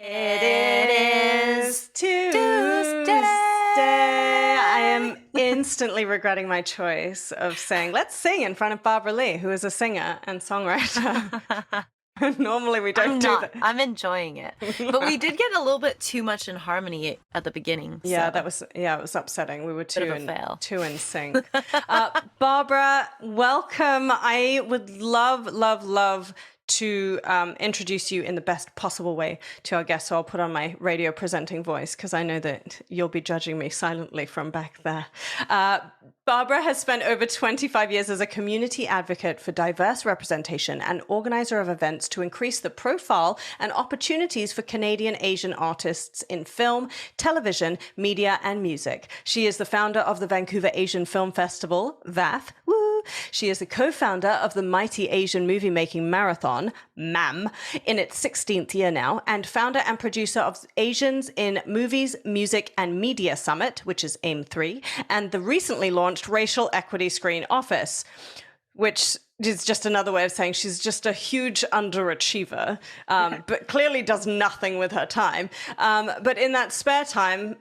It is Tuesday. I am instantly regretting my choice of saying, let's sing in front of Barbara Lee, who is a singer and songwriter. Normally we don't do that. I'm enjoying it. But we did get a little bit too much in harmony at the beginning. Yeah, so. it was upsetting. We were too in sync. Barbara, welcome. I would love to introduce you in the best possible way to our guests. So I'll put on my radio presenting voice because I know that you'll be judging me silently from back there. Barbara has spent over 25 years as a community advocate for diverse representation and organizer of events to increase the profile and opportunities for Canadian Asian artists in film, television, media, and music. She is the founder of the Vancouver Asian Film Festival, VAFF. Woo! She is the co-founder of the Mighty Asian Moviemaking Marathon, MAMM, in its 16th year now, and founder and producer of Asians in Movies, Music, and Media Summit, which is AIM3, and the recently launched Racial Equity Screen Office, which is just another way of saying she's just a huge underachiever, but clearly does nothing with her time. But in that spare time,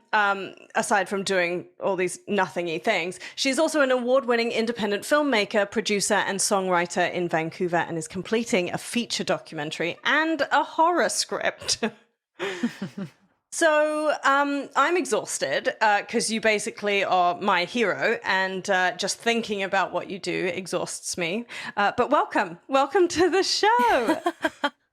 aside from doing all these nothingy things, she's also an award-winning independent filmmaker, producer, and songwriter in Vancouver, and is completing a feature documentary and a horror script. So I'm exhausted because you basically are my hero, and just thinking about what you do exhausts me. But welcome to the show.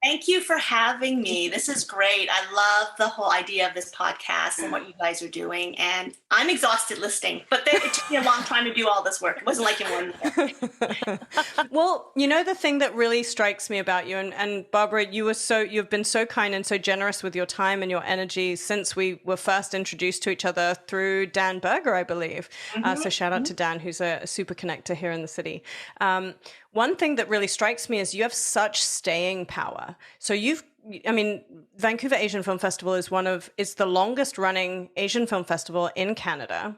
Thank you for having me. This is great. I love the whole idea of this podcast and what you guys are doing. And I'm exhausted listening, but it took me a long time to do all this work. It wasn't like in 1 minute. Well, you know, the thing that really strikes me about you, and Barbara, you've been so kind and so generous with your time and your energy since we were first introduced to each other through Dan Berger, I believe. So shout out to Dan, who's a super connector here in the city. One thing that really strikes me is you have such staying power. So Vancouver Asian Film Festival is the longest running Asian film festival in Canada.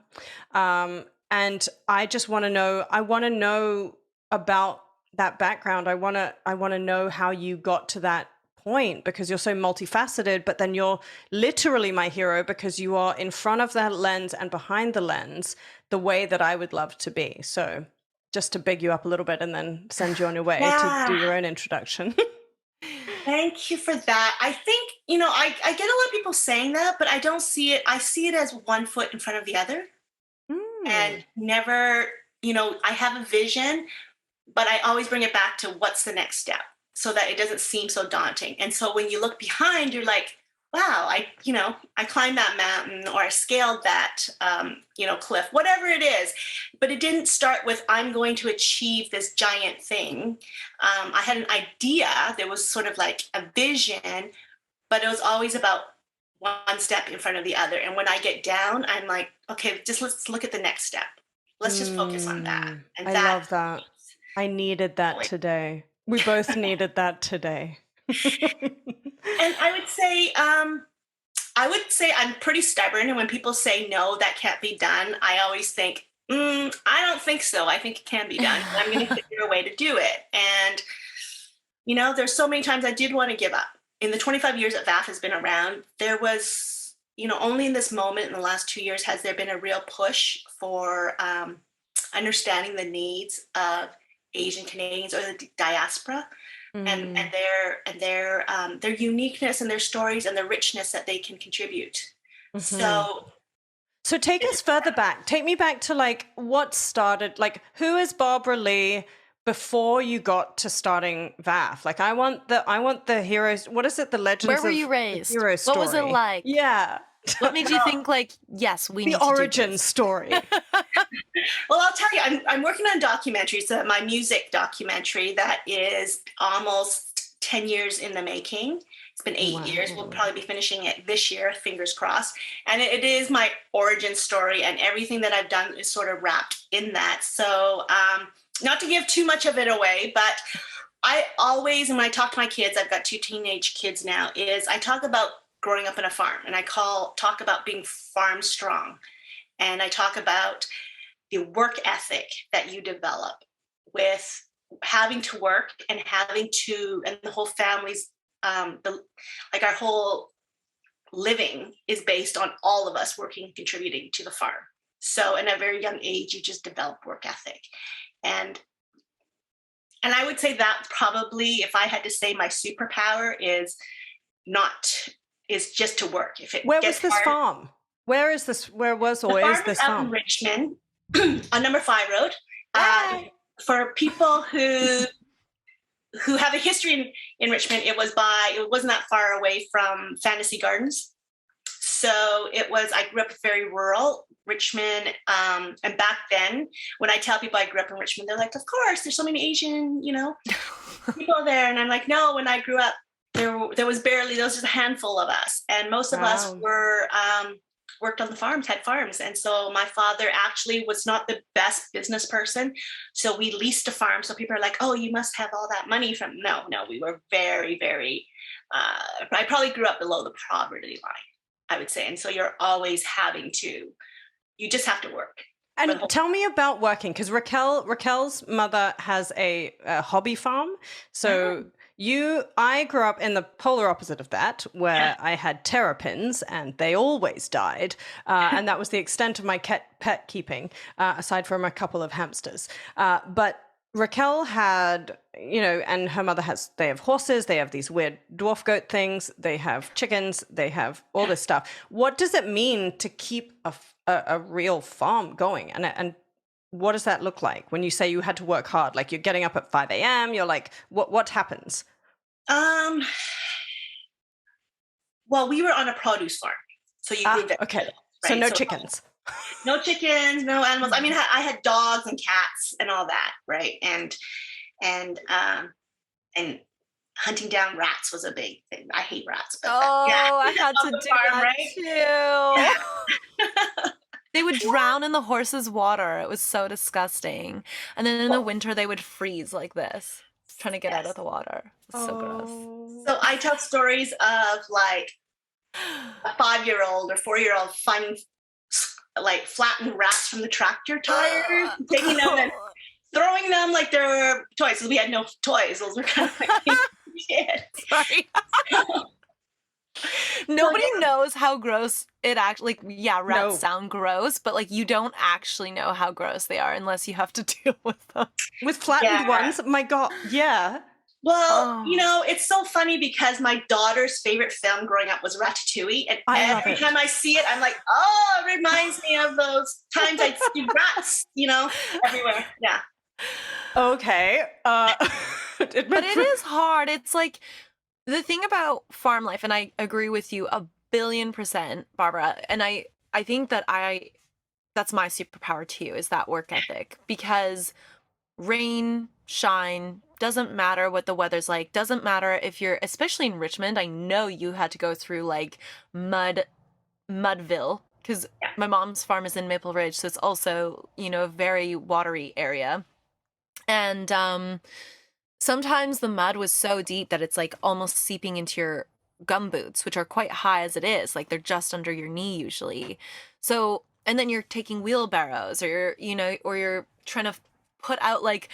And I just want to know about that background. I want to know how you got to that point, because you're so multifaceted, but then you're literally my hero because you are in front of that lens and behind the lens the way that I would love to be. So just to big you up a little bit and then send you on your way to do your own introduction. Thank you for that. I think, I get a lot of people saying that, but I don't see it. I see it as one foot in front of the other. And never, I have a vision, but I always bring it back to what's the next step so that it doesn't seem so daunting. And so when you look behind, you're like, wow, I climbed that mountain, or I scaled that, cliff, whatever it is. But it didn't start with, I'm going to achieve this giant thing. I had an idea. There was sort of like a vision, but it was always about one step in front of the other. And when I get down, I'm like, okay, let's look at the next step. Let's just focus on that. And I love that. I needed that today. We both needed that today. And I would say I'm pretty stubborn. And when people say, no, that can't be done, I always think, I don't think so. I think it can be done. I'm going to figure a way to do it. And, there's so many times I did want to give up. In the 25 years that VAFF has been around, there was, only in this moment in the last 2 years has there been a real push for understanding the needs of Asian Canadians or the diaspora. And their uniqueness and their stories and the richness that they can contribute. So take us further back. Take me back to what started, who is Barbara Lee before you got to starting VAFF? I want the heroes. What is it? The legends. Where were you raised? Hero story. What was it like? Yeah. What made you think yes, we need the to origin do this? Story? Well, I'll tell you, I'm working on a documentary, so my music documentary that is almost 10 years in the making. It's been 8 years. We'll probably be finishing it this year, fingers crossed. And it is my origin story, and everything that I've done is sort of wrapped in that. So not to give too much of it away, but I always, and when I talk to my kids, I've got 2 teenage kids now, I talk about growing up on a farm, and I talk about being farm strong. And I talk about the work ethic that you develop with having to work and and the whole family's, our whole living is based on all of us working and contributing to the farm. So in a very young age, you just develop work ethic. And I would say that probably, if I had to say my superpower is just to work. If it Where was this farm? Where is this? Where was or is this farm? Out in Richmond on Number 5 Road. For people who have a history in Richmond, it wasn't that far away from Fantasy Gardens. So I grew up very rural Richmond. And back then, when I tell people I grew up in Richmond, they're like, of course, there's so many Asian, people there. And I'm like, no, when I grew up, there was just a handful of us. And most of us were, worked on the farms, had farms. And so my father actually was not the best business person. So we leased a farm. So people are like, oh, you must have all that money from, no, we were very, very, I probably grew up below the poverty line, I would say. And so you're always you just have to work. And tell me about working, because Raquel's mother has a hobby farm. So I grew up in the polar opposite of that, where I had terrapins and they always died. And that was the extent of my pet keeping, aside from a couple of hamsters. But Raquel had, and her mother they have horses, they have these weird dwarf goat things, they have chickens, they have all this stuff. What does it mean to keep a real farm going? And what does that look like when you say you had to work hard? Like, you're getting up at 5 a.m., you're like, what happens? Well, we were on a produce farm. So you grew okay. Right? So no chickens. No chickens, no animals. I mean, I had dogs and cats and all that, right? And hunting down rats was a big thing. I hate rats. But I had to do farm, that too. They would drown in the horse's water. It was so disgusting. And then in the winter, they would freeze like this, trying to get out of the water. It was so gross. So I tell stories of like a 5-year-old or 4-year-old finding like flattened rats from the tractor tires, taking them and throwing them like they're toys. So we had no toys. Those were kind of like kids. Sorry. Nobody knows how gross it actually, rats sound gross, but like you don't actually know how gross they are unless you have to deal with them. With flattened ones? My God, yeah. Well, it's so funny because my daughter's favorite film growing up was Ratatouille. And every time I see it, I'm like, oh, it reminds me of those times I'd see rats, everywhere. Yeah. Okay. But it is hard. It's like the thing about farm life, and I agree with you 1,000,000,000%, Barbara. And I think that that's my superpower too, is that work ethic, because rain, shine, doesn't matter what the weather's like, doesn't matter if you're, especially in Richmond, I know you had to go through like Mudville, because my mom's farm is in Maple Ridge, so it's also, a very watery area. And sometimes the mud was so deep that it's like almost seeping into your gumboots, which are quite high as it is, like they're just under your knee usually. So, and then you're taking wheelbarrows, or you're trying to put out like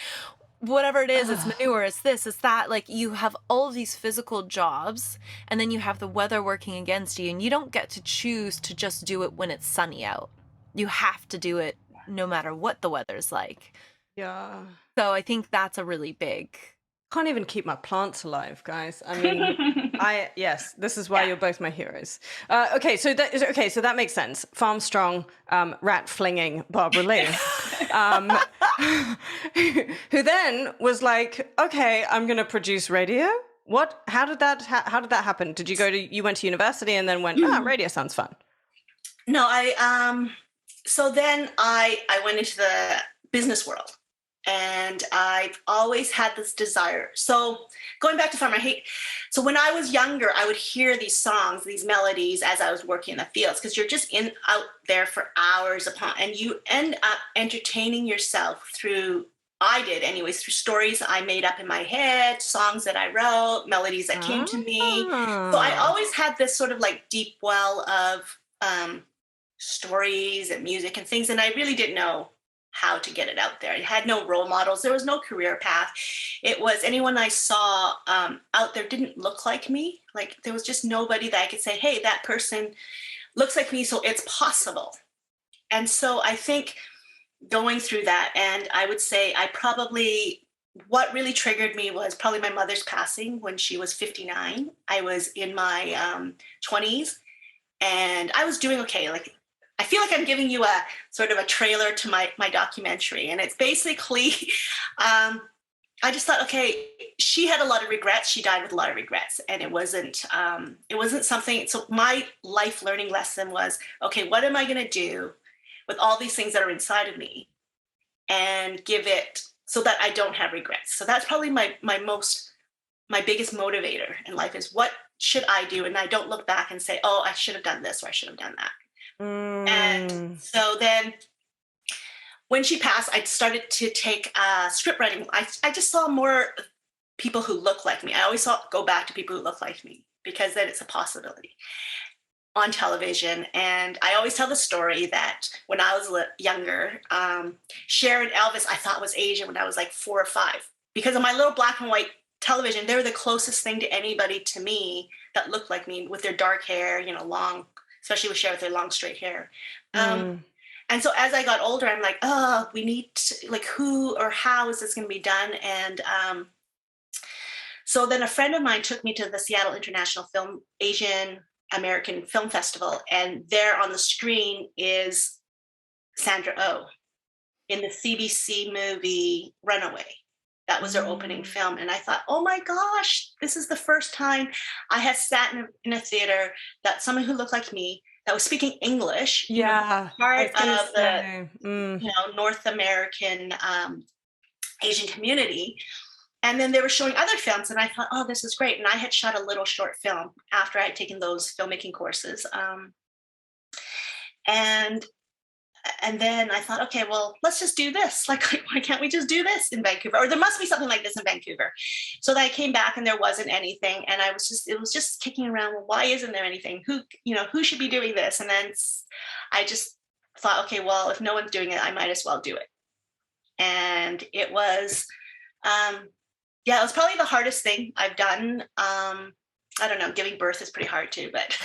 whatever it is, it's manure, it's this, it's that. Like, you have all of these physical jobs, and then you have the weather working against you, and you don't get to choose to just do it when it's sunny out. You have to do it no matter what the weather's like. Yeah. So I think that's a really big... Can't even keep my plants alive, guys. I mean, yes, this is why you're both my heroes. Okay, so that makes sense. Farm strong, rat flinging Barbara Lee, who then was like, okay, I'm going to produce radio. What? How did that happen? Did you went to university and then went, radio sounds fun? No, so then I went into the business world. And I've always had this desire. So going back to farm, so when I was younger, I would hear these songs, these melodies as I was working in the fields, because you're just out there for hours upon, and you end up entertaining yourself through stories I made up in my head, songs that I wrote, melodies that came to me. So I always had this sort of like deep well of stories and music and things, and I really didn't know how to get it out there. I had no role models. There was no career path. It was anyone I saw out there didn't look like me. Like there was just nobody that I could say, hey, that person looks like me, so it's possible. And so I think going through that, and I would say what really triggered me was probably my mother's passing when she was 59. I was in my 20s and I was doing okay. Like, I feel like I'm giving you a sort of a trailer to my documentary. And it's basically, I just thought, okay, she had a lot of regrets. She died with a lot of regrets. And it wasn't something, so my life learning lesson was, okay, what am I going to do with all these things that are inside of me and give it so that I don't have regrets. So that's probably my biggest motivator in life is what should I do? And I don't look back and say, oh, I should have done this or I should have done that. And so then when she passed, I started to take script writing. I just saw more people who look like me. I always go back to people who look like me because then it's a possibility on television. And I always tell the story that when I was younger, Cher and Elvis, I thought was Asian when I was like 4 or 5. Because of my little black and white television, they were the closest thing to anybody to me that looked like me with their dark hair, long, especially with Cher with their long straight hair. And so as I got older, I'm like, oh, we need to, like, who or how is this going to be done? And so then a friend of mine took me to the Seattle International Asian American Film Festival, and there on the screen is Sandra Oh in the CBC movie Runaway. That was her opening film. And I thought, oh my gosh, this is the first time I had sat in a theater that someone who looked like me, that was speaking English, part of the North American Asian community. And then they were showing other films, and I thought, oh, this is great. And I had shot a little short film after I had taken those filmmaking courses. And then I thought, okay, well, let's just do this. Like, why can't we just do this in Vancouver? Or there must be something like this in Vancouver. So then I came back and there wasn't anything. And it was just kicking around. Well, why isn't there anything? Who should be doing this? And then I just thought, okay, well, if no one's doing it, I might as well do it. And it was, it was probably the hardest thing I've done. I don't know, giving birth is pretty hard too, but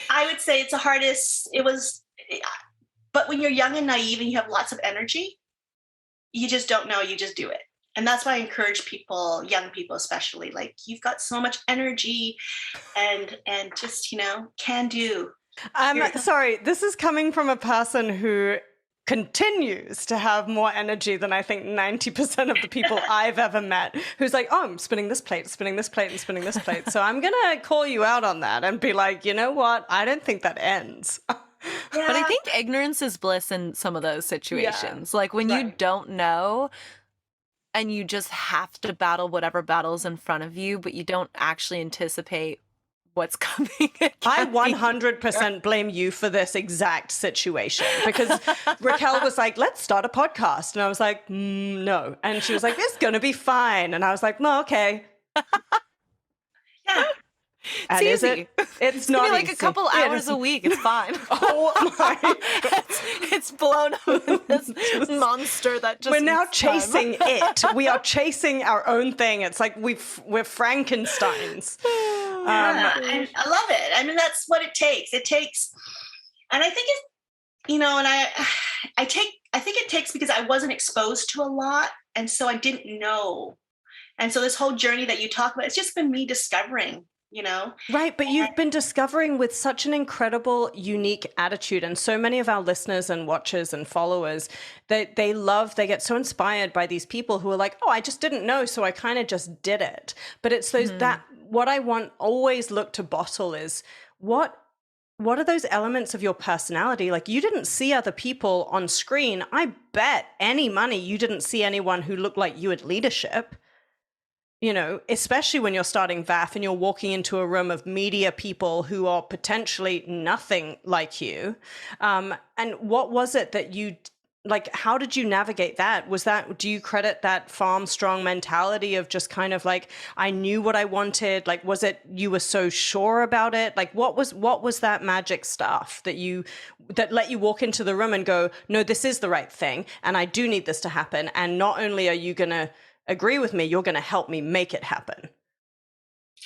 I would say it's the hardest. But when you're young and naive and you have lots of energy, you just don't know, you just do it. And that's why I encourage people, young people especially, like, you've got so much energy and just, can do. Sorry, this is coming from a person who continues to have more energy than I think 90% of the people I've ever met, who's like, oh, I'm spinning this plate, and spinning this plate. So I'm going to call you out on that and be like, you know what? I don't think that ends. Yeah. But I think ignorance is bliss in some of those situations. Yeah. Like when you don't know and you just have to battle whatever battle's in front of you, but you don't actually anticipate what's coming. I 100% blame you for this exact situation because Raquel was like, let's start a podcast. And I was like, no. And she was like, it's going to be fine. And I was like, no, okay. Yeah. And it's easy. It's not like easy. A couple hours a week. It's fine. Oh my God. It's blown up in this monster that just. We're now chasing it. We are chasing our own thing. It's like we're Frankensteins. And I love it. I mean, that's what it takes. It takes, and I think it, and I think it takes because I wasn't exposed to a lot, and so I didn't know, and so this whole journey that you talk about, it's just been me discovering. Right. But you've been discovering with such an incredible, unique attitude. And so many of our listeners and watchers and followers, they get so inspired by these people who are like, oh, I just didn't know. So I kind of just did it. But it's those what I want always look to bottle is what are those elements of your personality? Like you didn't see other people on screen. I bet any money you didn't see anyone who looked like you at leadership. Especially when you're starting VAFF and you're walking into a room of media people who are potentially nothing like you. And what was it that you like, how did you navigate that? Do you credit that farm strong mentality of just kind of like, I knew what I wanted? Like, was it, you were so sure about it? Like, what was that magic stuff that let you walk into the room and go, no, this is the right thing. And I do need this to happen. And not only are you going to agree with me, you're going to help me make it happen.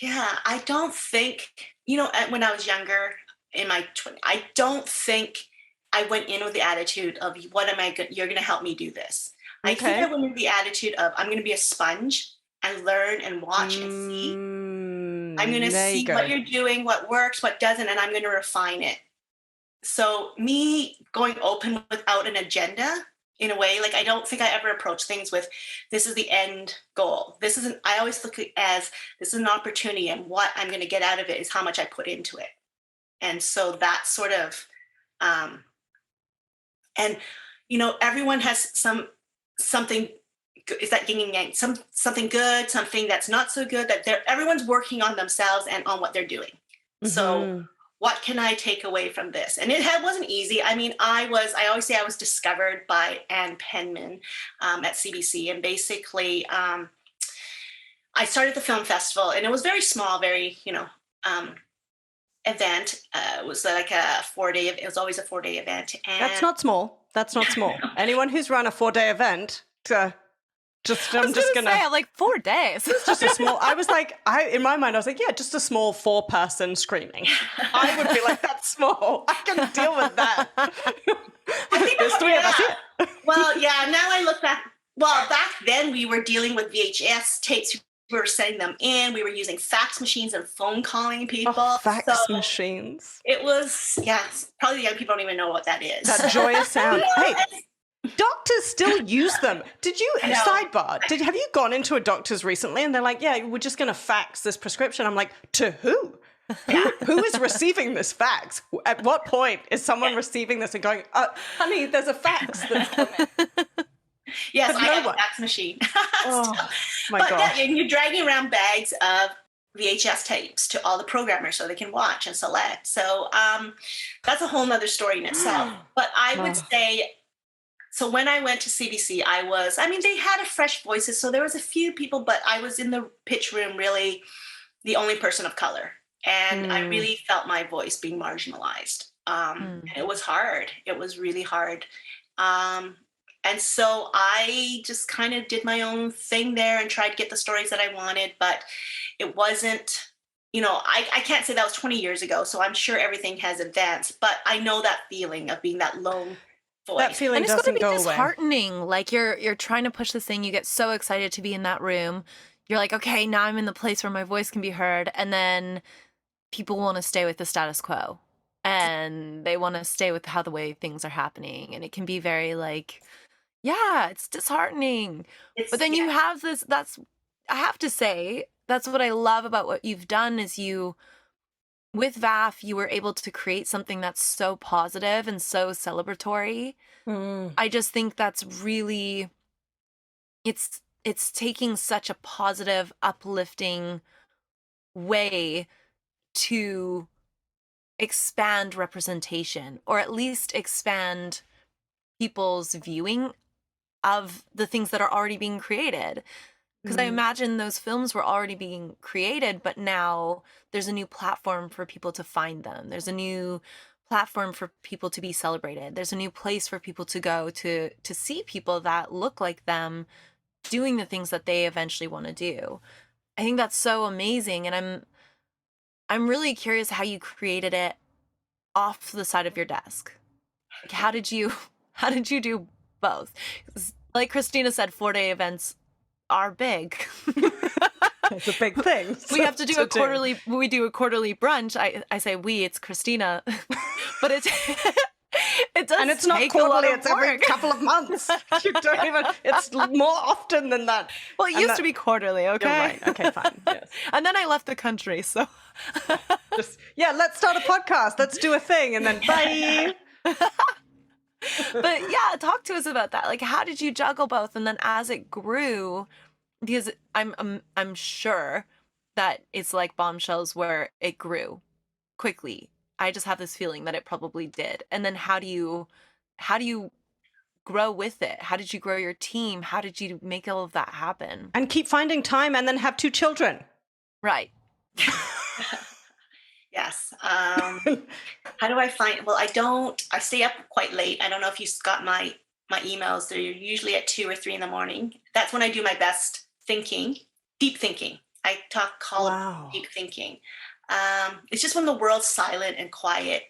Yeah, I don't think, when I was younger in my 20s, I don't think I went in with the attitude of, what am I good? You're going to help me do this. I think I went with the attitude of, I'm going to be a sponge and learn and watch and see. I'm going to see what you're doing, what works, what doesn't, and I'm going to refine it. So me going open without an agenda, in a way, like, I don't think I ever approach things with, this is the end goal. I always look at it as, this is an opportunity, and what I'm going to get out of it is how much I put into it. And so that sort of, and, everyone has something, is that yin and yang, something good, something that's not so good, that everyone's working on themselves and on what they're doing. Mm-hmm. So what can I take away from this? And it wasn't easy. I mean, I always say I was discovered by Ann Penman at CBC. And basically, I started the film festival, and it was very small, very, event. It was like it was always a 4-day event. And That's not small. Anyone who's run a 4-day event, I'm just gonna say, like, 4 days. It's just a small. I was like, in my mind, I was like, yeah, just a small 4-person screening. I would be like, that's small. I can deal with that. I think there's 3 of us here. Well, yeah. Now I look back. Well, back then we were dealing with VHS tapes. We were sending them in. We were using fax machines and phone calling people. Fax machines. It was, probably the young people don't even know what that is. That joyous sound. Hey. Doctors still use them. Sidebar, have you gone into a doctor's recently and they're like, yeah, we're just going to fax this prescription? I'm like, to who? Yeah. Who is receiving this fax? At what point is someone receiving this and going, honey, there's a fax that's coming? Yes, I have a fax machine. My gosh. Yeah, and you're dragging around bags of VHS tapes to all the programmers so they can watch and select. So that's a whole nother story in itself. But I would say, so when I went to CBC, they had a fresh voices. So there was a few people, but I was in the pitch room really the only person of color. And I really felt my voice being marginalized. And it was hard. It was really hard. And so I just kind of did my own thing there and tried to get the stories that I wanted. But it wasn't, I can't say that was 20 years ago. So I'm sure everything has advanced. But I know that feeling of being that lone voice. That feeling and it's doesn't going to be go disheartening. away. Like you're trying to push this thing. You get so excited to be in that room. You're like, okay, now I'm in the place where my voice can be heard. And then people want to stay with the status quo. And they want to stay with the way things are happening. And it can be very like, yeah, it's disheartening. But then you have this, I have to say, that's what I love about what you've done is with VAFF, you were able to create something that's so positive and so celebratory. I just think that's really, it's taking such a positive, uplifting way to expand representation, or at least expand people's viewing of the things that are already being created. Because I imagine those films were already being created, but now there's a new platform for people to find them. There's a new platform for people to be celebrated. There's a new place for people to go to see people that look like them doing the things that they eventually want to do. I think that's so amazing. And I'm really curious how you created it off the side of your desk. Like, how did you do both? Like Christina said, 4-day events are big. It's a big thing. We have to do a quarterly. We do a quarterly brunch. I say we. It's Christina, but it does. And it's not quarterly. It's every couple of months. You don't even. It's more often than that. Well, it used to be quarterly. Okay. You're right. Okay, fine. Yes. And then I left the country. So, let's start a podcast. Let's do a thing, and then bye. But yeah, talk to us about that. Like, how did you juggle both? And then as it grew, because I'm sure that it's like Bombshells where it grew quickly. I just have this feeling that it probably did. And then how do you grow with it? How did you grow your team? How did you make all of that happen? And keep finding time and then have 2 children. Right. Yes. How do I find, well, I stay up quite late. I don't know if you got my emails. They're usually at 2 or 3 in the morning. That's when I do my best thinking, deep thinking. I call it deep thinking. It's just when the world's silent and quiet.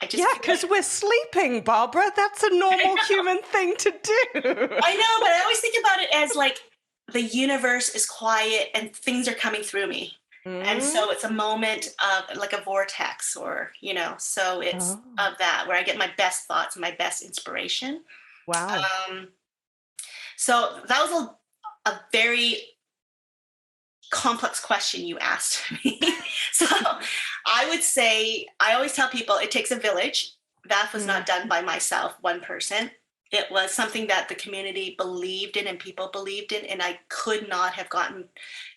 Because we're sleeping, Barbara. That's a normal human thing to do. I know, but I always think about it as like the universe is quiet and things are coming through me. And so it's a moment of like a vortex, or, so it's of that where I get my best thoughts and my best inspiration. Wow. So that was a very complex question you asked me. So I would say, I always tell people it takes a village. VAFF was not done by myself, one person. It was something that the community believed in and people believed in, and I could not have gotten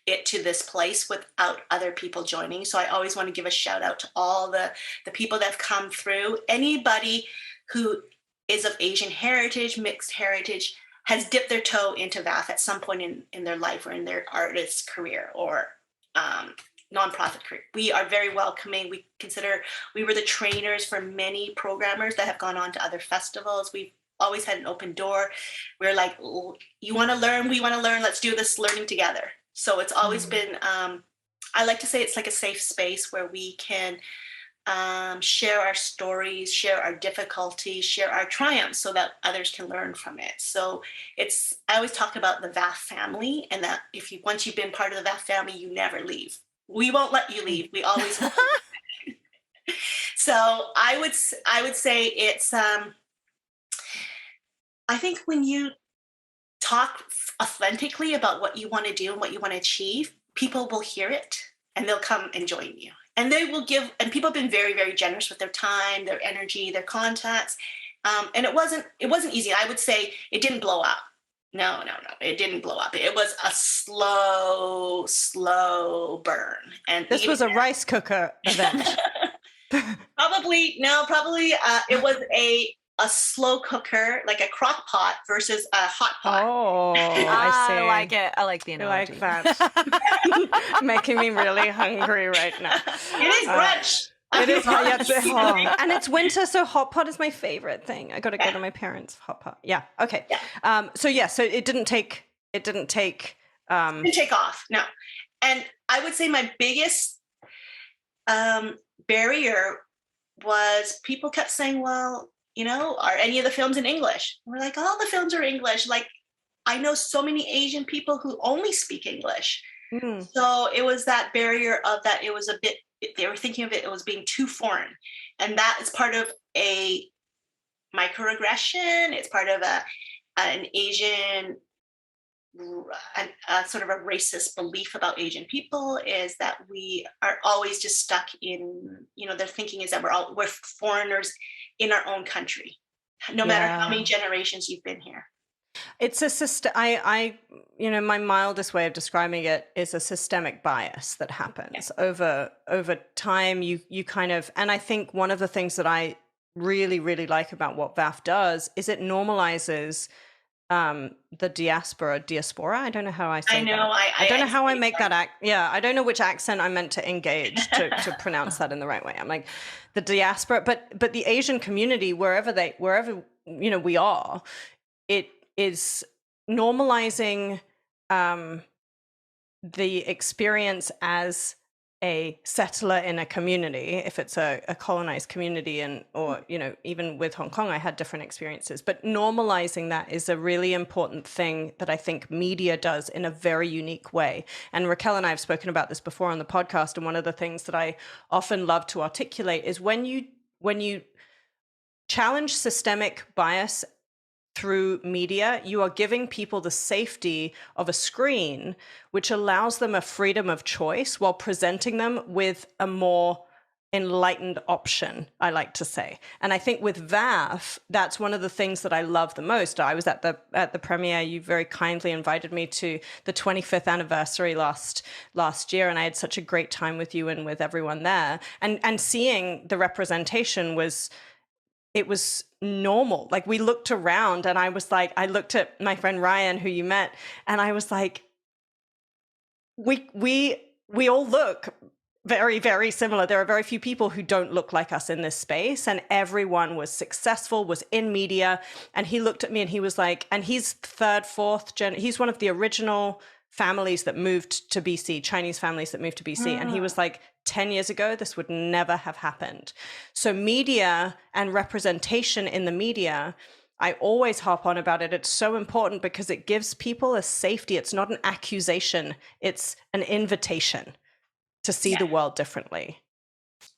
it to this place without other people joining. So I always want to give a shout out to all the people that have come through. Anybody who is of Asian heritage, mixed heritage, has dipped their toe into VAFF at some point in their life or in their artist career or nonprofit career. We are very welcoming. We were the trainers for many programmers that have gone on to other festivals. We've always had an open door. We're like, you want to learn? We want to learn. Let's do this learning together. So it's always been, I like to say it's like a safe space where we can share our stories, share our difficulties, share our triumphs so that others can learn from it. So I always talk about the VAFF family, and that once you've been part of the VAFF family, you never leave. We won't let you leave. We always want you. So I would say it's, I think when you talk authentically about what you want to do and what you want to achieve, people will hear it and they'll come and join you. And they will and people have been very, very generous with their time, their energy, their contacts. And it wasn't easy. I would say it didn't blow up. No, it didn't blow up. It was a slow burn. And this was a rice cooker event. Probably, it was a slow cooker, like a crock pot versus a hot pot. Oh, I see. I like it. I like the analogy. I like that. Making me really hungry right now. It is brunch. It is hot. And it's winter, so hot pot is my favorite thing. I got to go to my parents' hot pot. Yeah. Okay. Yeah. So it didn't take off. No. And I would say my biggest barrier was people kept saying, well, are any of the films in English? We're like, all the films are English. Like, I know so many Asian people who only speak English. So it was that barrier of that. It was they were thinking of it was being too foreign. And that is part of a microaggression. It's part of an Asian, sort of a racist belief about Asian people, is that we are always just stuck in, their thinking is that we're foreigners in our own country, no matter how many generations you've been here. It's a system. My mildest way of describing it is a systemic bias that happens over time. You kind of, and I think one of the things that I really, really like about what VAFF does is it normalizes the diaspora. I don't know how I say that. I don't know how I make that I don't know which accent I meant to engage to pronounce that in the right way. I'm like the diaspora, but the Asian community, wherever we are, it is normalizing the experience as a settler in a community, if it's a colonized community, or even with Hong Kong, I had different experiences. But normalizing that is a really important thing that I think media does in a very unique way. And Raquel and I have spoken about this before on the podcast. And one of the things that I often love to articulate is when you challenge systemic bias through media, you are giving people the safety of a screen, which allows them a freedom of choice while presenting them with a more enlightened option, I like to say. And I think with VAFF, that's one of the things that I love the most. I was at the premiere. You very kindly invited me to the 25th anniversary last year, and I had such a great time with you and with everyone there. And seeing the representation was it was normal. Like we looked around and I was like, I looked at my friend Ryan, who you met, and I was like, we all look very, very similar. There are very few people who don't look like us in this space, and everyone was successful, was in media. And he looked at me and he was like, and he's third, fourth gen. He's one of the original families that moved to BC, Chinese families that moved to BC. And he was like, 10 years ago, this would never have happened. So media and representation in the media, I always harp on about it. It's so important because it gives people a safety. It's not an accusation. It's an invitation to see the world differently.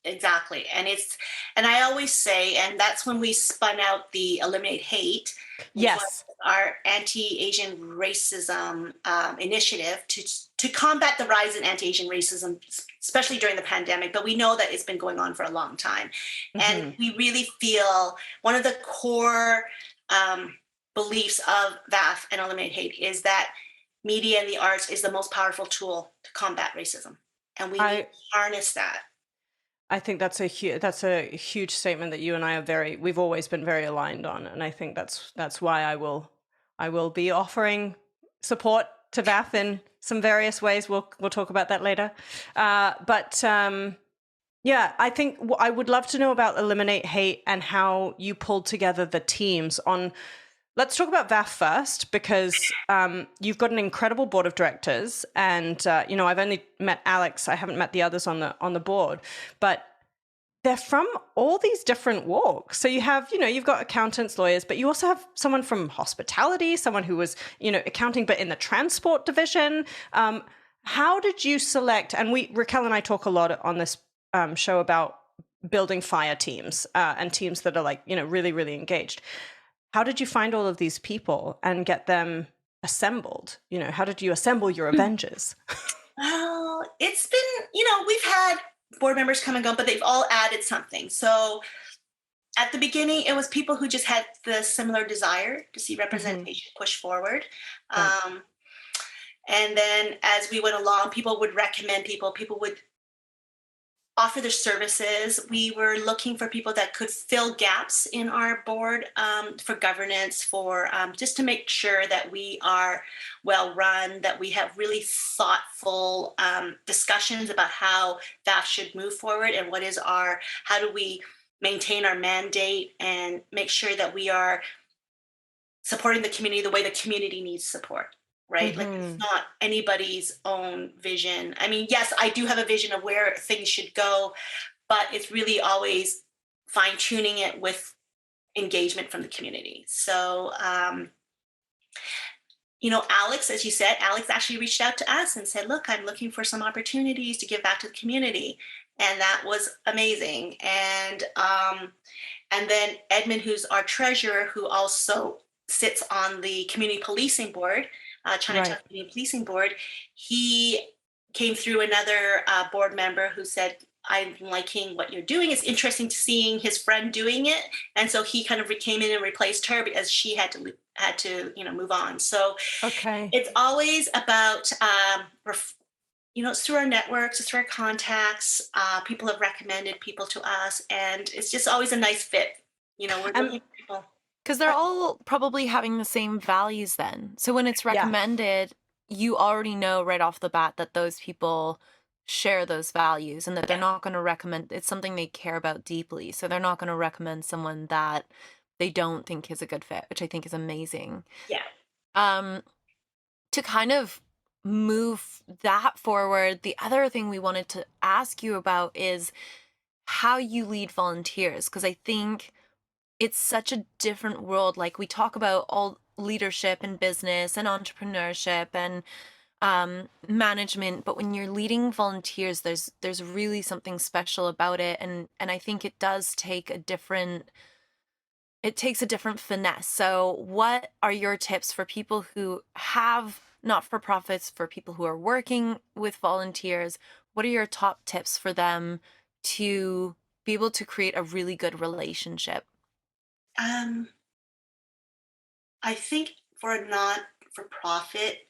Exactly. And I always say, and that's when we spun out the Eliminate Hate. Yes. Our Anti-Asian Racism initiative to combat the rise in anti-Asian racism, especially during the pandemic. But we know that it's been going on for a long time. And we really feel one of the core beliefs of VAFF and Eliminate Hate is that media and the arts is the most powerful tool to combat racism. And we need to harness that. I think that's a huge statement that you and I we've always been very aligned on, and I think that's why I will be offering support to VAFF in some various ways. We'll talk about that later. Yeah, I think I would love to know about Eliminate Hate and how you pulled together the teams on. Let's talk about VAFF first, because you've got an incredible board of directors, and I've only met Alex. I haven't met the others on the board, but they're from all these different walks. So you have, you've got accountants, lawyers, but you also have someone from hospitality, someone who was, accounting, but in the transport division. How did you select? And Raquel and I talk a lot on this show about building fire teams and teams that are like, really, really engaged. How did you find all of these people and get them assembled? How did you assemble your Avengers? Well, it's been, we've had board members come and go, but they've all added something. So at the beginning, it was people who just had the similar desire to see representation push forward. Right. And then as we went along, people would recommend people would offer their services. We were looking for people that could fill gaps in our board for governance, for just to make sure that we are well run, that we have really thoughtful discussions about how VAFF should move forward and how do we maintain our mandate and make sure that we are supporting the community the way the community needs support. Right? Like it's not anybody's own vision. I mean, yes, I do have a vision of where things should go, but it's really always fine tuning it with engagement from the community. So, Alex, as you said, Alex actually reached out to us and said, look, I'm looking for some opportunities to give back to the community. And that was amazing. And then Edmund, who's our treasurer, who also sits on the community policing board, Chinatown Community Policing Board, he came through another board member who said, I'm liking what you're doing. It's interesting to seeing his friend doing it. And so he kind of came in and replaced her because she had to move on. So it's always about, it's through our networks, it's through our contacts. People have recommended people to us, and it's just always a nice fit. We're looking for people. Because they're all probably having the same values then. So when it's recommended, you already know right off the bat that those people share those values and that they're not going to recommend, it's something they care about deeply. So they're not going to recommend someone that they don't think is a good fit, which I think is amazing. Yeah. To kind of move that forward, the other thing we wanted to ask you about is how you lead volunteers. Because I think it's such a different world. Like we talk about all leadership and business and entrepreneurship and management, but when you're leading volunteers, there's really something special about it, and I think it takes a different finesse. So what are your tips for people who have not-for-profits, for people who are working with volunteers? What are your top tips for them to be able to create a really good relationship? I think for a not-for-profit,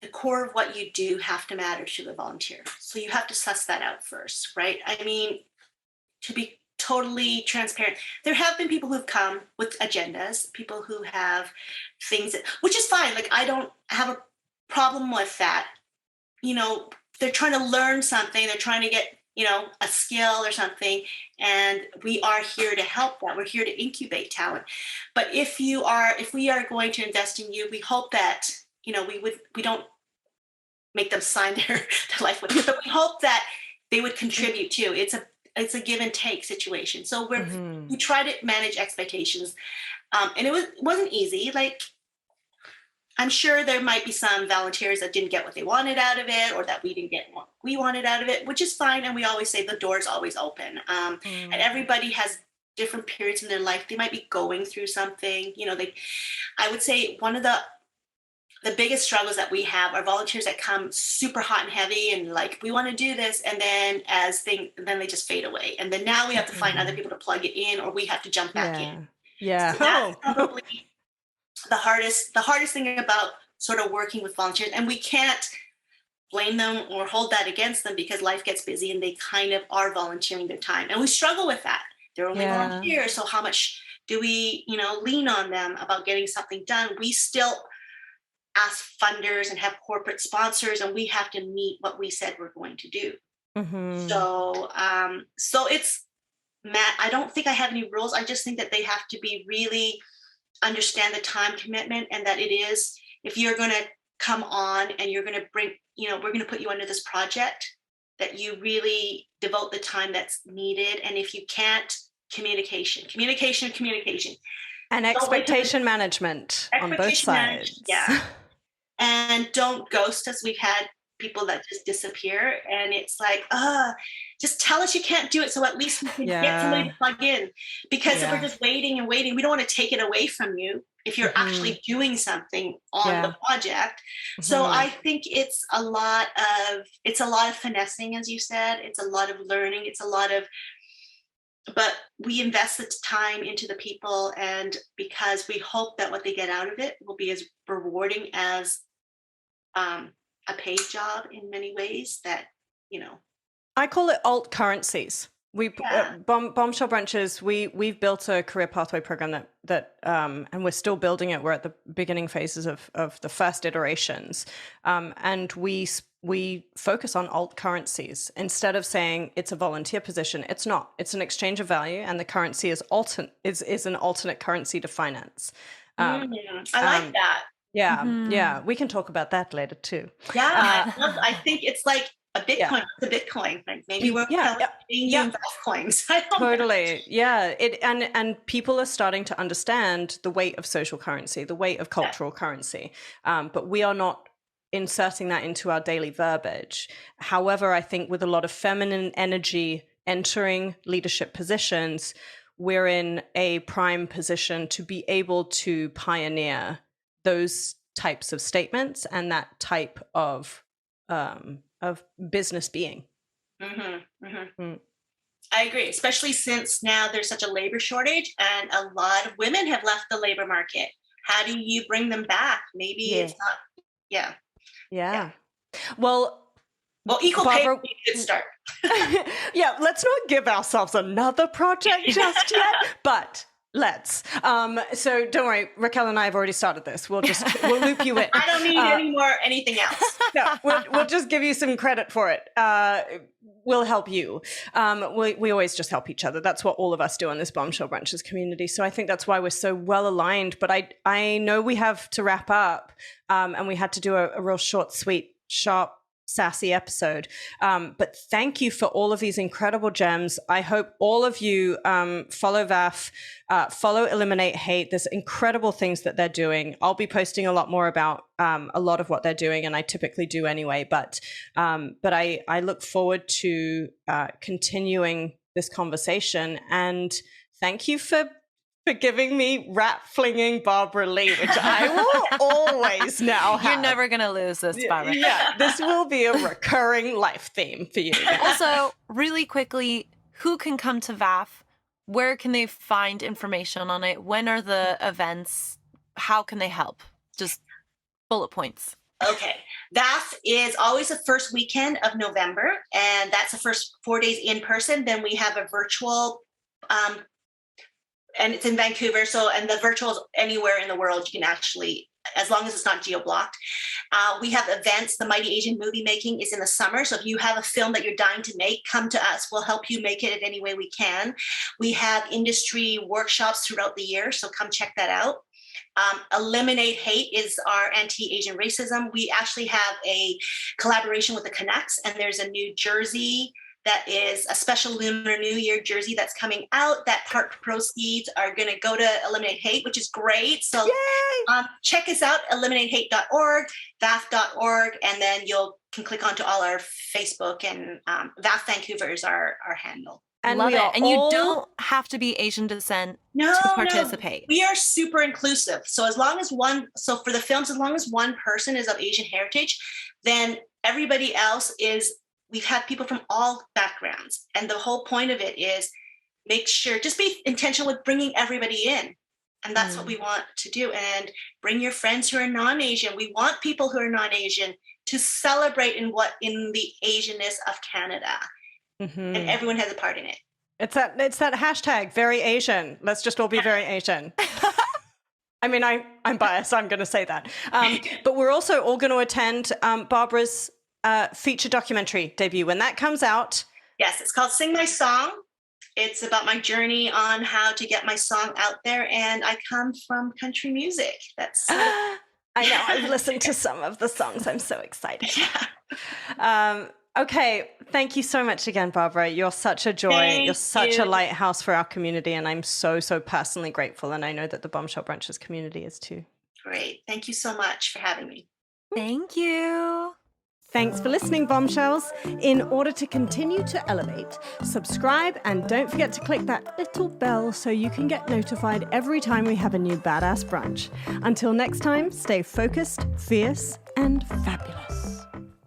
the core of what you do have to matter to the volunteer. So you have to suss that out first, right? I mean, to be totally transparent. There have been people who've come with agendas, people who have things that, which is fine. Like, I don't have a problem with that. You know, they're trying to learn something, they're trying to get, you know, a skill or something, and we are here to help that. We're here to incubate talent. But if we are going to invest in you, we hope that, you know, we don't make them sign their life with, but we hope that they would contribute too. It's a give and take situation. So we try to manage expectations, and it wasn't easy. Like, I'm sure there might be some volunteers that didn't get what they wanted out of it, or that we didn't get what we wanted out of it, which is fine. And we always say the door's always open. And everybody has different periods in their life. They might be going through something. You know, I would say one of the biggest struggles that we have are volunteers that come super hot and heavy and like, we want to do this, and then then they just fade away, and then now we have to find other people to plug it in, or we have to jump back in. Yeah. So that's probably the hardest thing about sort of working with volunteers. And we can't blame them or hold that against them, because life gets busy and they kind of are volunteering their time, and we struggle with that. They're only volunteers, so how much do we, you know, lean on them about getting something done? We still ask funders and have corporate sponsors, and we have to meet what we said we're going to do. So it's, Matt, I don't think I have any rules. I just think that they have to be really understand the time commitment, and that it is, if you're going to come on and you're going to bring, you know, we're going to put you under this project, that you really devote the time that's needed. And if you can't, communication. And expectation management on both sides. Yeah. And don't ghost us. We've had people that just disappear, and it's like, just tell us you can't do it, so at least we can get somebody to plug in. Because if we're just waiting and waiting, we don't want to take it away from you if you're actually doing something on the project. So I think it's a lot of finessing, as you said. It's a lot of learning. But we invest the time into the people, and because we hope that what they get out of it will be as rewarding as a paid job in many ways, that, you know. I call it alt currencies. Bombshell Branches, we've built a career pathway program that and we're still building it. We're at the beginning phases of the first iterations, and we focus on alt currencies. Instead of saying it's a volunteer position, it's not. It's an exchange of value, and the currency is an alternate currency to finance. I like that. Yeah, we can talk about that later too. I think it's like a Bitcoin. It's a Bitcoin. Like, maybe we're VAFF coins. Totally. Yeah. And people are starting to understand the weight of social currency, the weight of cultural currency. But we are not inserting that into our daily verbiage. However, I think with a lot of feminine energy entering leadership positions, we're in a prime position to be able to pioneer those types of statements and that type of business being. I agree, especially since now there's such a labor shortage and a lot of women have left the labor market. How do you bring them back? Maybe it's not. Yeah. Well, equal pay would be a good start. Let's not give ourselves another project just yet, but let's. So don't worry, Raquel and I have already started this. We'll loop you in. I don't need anything else. No, we'll just give you some credit for it. We'll help you. We always just help each other. That's what all of us do on this Bombshell Branches community. So I think that's why we're so well aligned. But I know we have to wrap up, and we had to do a real short, sweet, sharp, sassy episode. But thank you for all of these incredible gems. I hope all of you follow VAFF, follow Eliminate Hate. There's incredible things that they're doing. I'll be posting a lot more about a lot of what they're doing, and I typically do anyway. But I look forward to continuing this conversation. And thank you for giving me rat flinging Barbara Lee, which I will always now have. You're never going to lose this, Barbara. Yeah, this will be a recurring life theme for you. Also, really quickly, who can come to VAFF? Where can they find information on it? When are the events? How can they help? Just bullet points. Okay. VAFF is always the first weekend of November, and that's the first 4 days in person. Then we have a virtual And it's in Vancouver. So, and the virtual is anywhere in the world. You can actually, as long as it's not geo-blocked. We have events. The Mighty Asian Moviemaking is in the summer. So if you have a film that you're dying to make, come to us. We'll help you make it in any way we can. We have industry workshops throughout the year. So come check that out. Eliminate Hate is our Anti-Asian Racism. We actually have a collaboration with the Canucks, and there's a new jersey that is a special Lunar New Year jersey that's coming out. That part proceeds are going to go to Eliminate Hate, which is great. So check us out, eliminatehate.org, VAFF.org, and then you can click onto all our Facebook, and VAFF Vancouver is our handle. And love it. And you don't have to be Asian descent to participate. We are super inclusive. So as long as for the films, as long as one person is of Asian heritage, then everybody else is. We've had people from all backgrounds. And the whole point of it is make sure, just be intentional with bringing everybody in. And that's what we want to do. And bring your friends who are non-Asian. We want people who are non-Asian to celebrate in the Asianness of Canada. And everyone has a part in it. It's that hashtag, very Asian. Let's just all be very Asian. I mean, I'm biased, so I'm going to say that. But we're also all going to attend Barbara's feature documentary debut when that comes out. Yes, it's called Sing My Song. It's about my journey on how to get my song out there, and I come from country music. That's I know. I've listened to some of the songs. I'm so excited. Okay, thank you so much again, Barbara. You're such a joy. You're such a lighthouse for our community, and I'm so personally grateful. And I know that the Bombshell Brunches community is too. Great. Thank you so much for having me. Thank you. Thanks for listening, Bombshells. In order to continue to elevate, subscribe and don't forget to click that little bell so you can get notified every time we have a new badass brunch. Until next time, stay focused, fierce, and fabulous.